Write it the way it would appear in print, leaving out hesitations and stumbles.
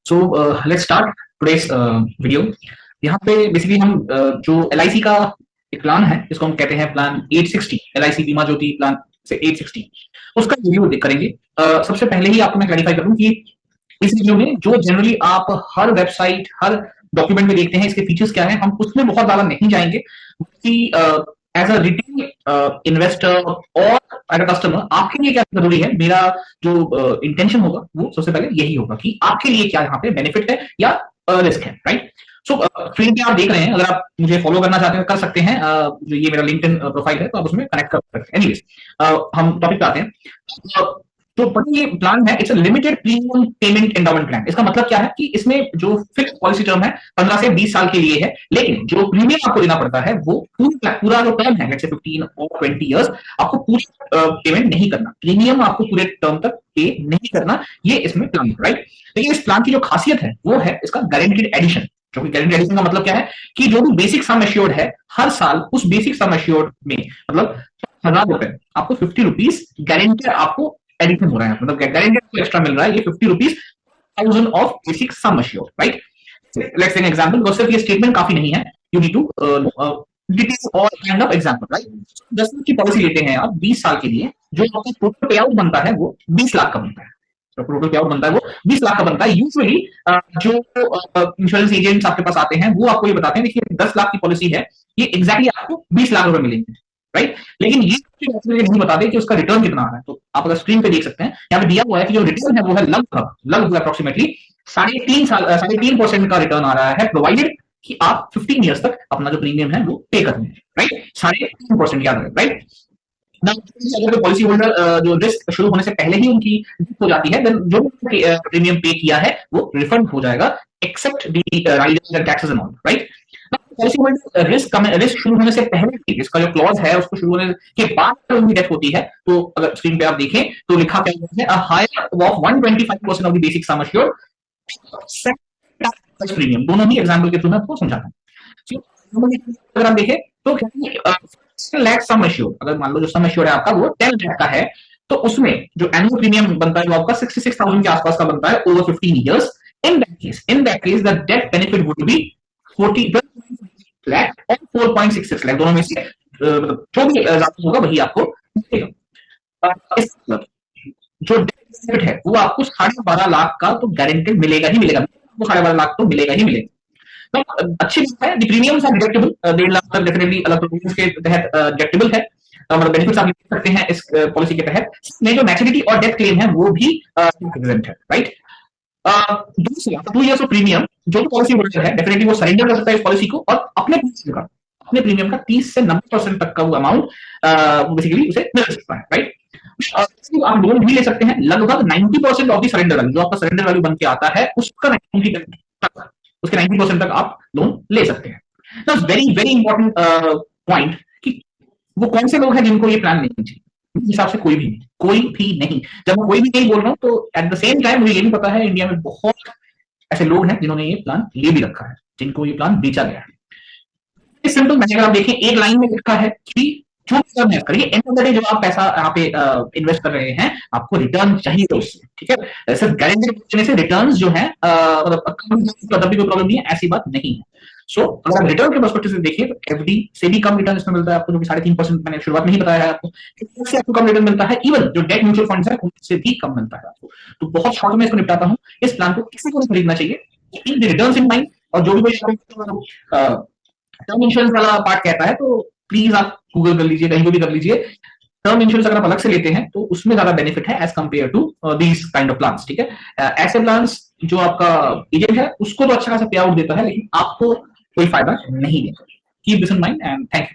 So let's start today's video. यहाँ पे basically हम जो LIC का एक प्लान है, इसको हम कहते हैं प्लान 860, LIC बीमा ज्योति प्लान से 860, उसका रिव्यू करेंगे। सबसे पहले ही आपको मैं क्लैरिफाई करूं कि इस वीडियो में जो जनरली आप हर वेबसाइट, हर डॉक्यूमेंट में देखते हैं, इसके फीचर्स क्या हैं, हम उसमें बहुत ज्यादा नहीं जाएंगे कि एज अ रिटेल इन्वेस्टर और एज अ कस्टमर आपके लिए क्या जरूरी है। मेरा जो इंटेंशन होगा वो सबसे पहले यही होगा कि आपके लिए क्या यहाँ पे बेनिफिट है या रिस्क है, राइट। सो स्क्रीन पे आप देख रहे हैं, अगर आप मुझे फॉलो करना चाहते हैं कर सकते हैं। जो ये मेरा लिंक्डइन प्रोफाइल है तो आप उसमें कनेक्ट कर सकते हैं। एनीवेज, हम टॉपिक पे आते हैं। तो ये प्लान है, it's a limited premium payment endowment plan. इसका मतलब क्या है कि इसमें जो फिक्स पॉलिसी टर्म है 15 से 20 साल के लिए है, लेकिन जो प्रीमियम आपको देना पड़ता है वो पूरा जो टर्म है, लेट्स से 15 और 20 इयर्स, आपको पूरी पेमेंट नहीं करना, प्रीमियम आपको पूरे टर्म तक पे नहीं करना, ये इसमें प्लान है, राइट। लेकिन इस प्लान की जो खासियत है वो है इसका गारंटीड एडिशन। जो कि गारंटीड एडिशन का मतलब क्या है कि जो भी बेसिक सम एश्योर्ड है, हर साल उस बेसिक सम एश्योर्ड में मतलब 1000 रुपए आपको 50 रुपीज गारंटी आपको एडिशन हो रहा है, मतलब गारंटी एक्स्ट्रा मिल रहा है, ये 50 rupees 1000 of basic sum assured, right. Let's take an example, because सिर्फ ये स्टेटमेंट काफी नहीं है, यू नीड टू डिटेल और kind of example, right. 10 lakh की पॉलिसी लेते हैं आप 20 साल के लिए, जो आपका टोटल पे आउट बनता है वो 20 लाख का बनता है। टोटल पे आउट बनता है वो 20 लाख का बनता है। यूजुअली जो इंश्योरेंस एजेंट्स आपके पास आते हैं वो आपको ये बताते हैं देखिए 10 लाख की पॉलिसी है, ये एग्जैक्टली आपको 20 लाख रुपए मिलेंगे, राइट। लेकिन ये नहीं बताते कि उसका रिटर्न कितना आ रहा है। तो आप अगर स्क्रीन पे देख सकते हैं, यहाँ पे दिया हुआ है कि जो रिटर्न है वो है लगभग अप्रोक्सीमेटली 3.5% का रिटर्न आ रहा है, प्रोवाइडेड कि आप 15 ईयर्स तक अपना जो प्रीमियम है वो पे कर दें, राइट। 3.5% याद रखें, राइट। अगर पॉलिसी होल्डर जो रिस्क शुरू होने से पहले ही उनकी हो जाती है, देन जो प्रीमियम पे किया है वो रिफंड हो जाएगा, except the riders and taxes and all, right. Policy holder risk शुरू होने से पहले, इसका जो क्लॉज है उसको शुरू होने के बाद उनकी डेथ होती है, तो अगर स्क्रीन पे आप देखें तो लिखा क्या है, a higher of 125% of the basic sum assured premium. दोनों ही एग्जांपल के थ्रू मैं आपको समझाता हूं। अगर आप देखें तो लाख सम एश्योर्ड, अगर मान लो जो सम एश्योर्ड है आपका वो 10 लाख का है, तो उसमें जो एनुअल प्रीमियम बनता है वो आपका 66,000 के आसपास का बनता है over 15 years. In that case the death benefit would be 40 lakh और 4.66 लाख, दोनों में से मतलब जो भी ज्यादा होगा वही आपको मिलेगा। जो बेनिफिट है वो आपको 12.5 लाख का तो गारंटेड मिलेगा ही मिलेगा, वो 12.5 लाख तो मिलेगा ही मिलेगा। तो अच्छी बात है, प्रीमियम्स आर डिडक्टेबल, 1.5 लाख तक डेफिनेटली अलग प्रोविजंस के तहत डिडक्टेबल है, मतलब बेनिफिट्स आप ले सकते हैं इस पॉलिसी के तहत। इसमें जो मैच्योरिटी और डेथ क्लेम है वो भी एग्जेम्प्ट है, राइट। 2 इयर्स ऑफ प्रीमियम जो पॉलिसी होल्डर है डेफिनेटली वो सरेंडर कर सकता है इस पॉलिसी को, और अपने प्रीमियम का 30 से 90% तक का वो अमाउंट बेसिकली उसे मिल सकता है, राइट। आप लोन भी ले सकते हैं, लगभग 90% ऑफ द सरेंडर वैल्यू, जो आपका सरेंडर वैल्यू बन के आता है उसका 90% तक आप लोन ले सकते हैं। तो वेरी वेरी इंपॉर्टेंट पॉइंट कि वो कौन से लोग हैं जिनको ये प्लान नहीं चाहिए। मेरे हिसाब से कोई भी नहीं। जब मैं कोई भी नहीं बोल रहा हूं तो एट द सेम टाइम मुझे ये भी पता है इंडिया में बहुत ऐसे लोग हैं जिन्होंने ये प्लान ले भी रखा है, जिनको ये प्लान बेचा गया है। सिंपल मैंने अगर आप देखें एक लाइन में लिखा है कि जो इन्वेस्ट करिए, एंड ऑफ द डे जो आप पैसा यहाँ पे इन्वेस्ट कर रहे हैं आपको रिटर्न चाहिए उससे, ठीक है। सिर्फ गारंटी देने से रिटर्न्स जो है मतलब कभी कोई प्रॉब्लम नहीं है, ऐसी बात नहीं है। सो अगर रिटर्न के पर्सपेक्टिव से देखिए तो एफडी से भी कम रिटर्न इसमें मिलता है आपको, जो कि 3.5% मैंने शुरुआत में ही बताया है आपको, इससे आपको कम रिटर्न मिलता है। इवन जो डेट म्यूचुअल फंड्स है उनसे भी कम मिलता है आपको। तो बहुत शॉर्ट में इसको निपटाता हूं, इस प्लान को किसी को नहीं खरीदना चाहिए, रिटर्न इन माइंड। और जो भी टर्म इंश्योरेंस वाला पार्ट कहता है तो प्लीज आप गूगल कर लीजिए, कहीं को भी कर लीजिए। टर्म इंश्योरेंस अगर आप अलग से लेते हैं तो उसमें ज्यादा बेनिफिट है as compare to these kind of plans, ठीक है। ऐसे प्लान्स जो आपका एजेंट है उसको तो अच्छा खासा पे आउट देता है, लेकिन आपको कोई फायदा नहीं देता। Keep this in mind and thank you.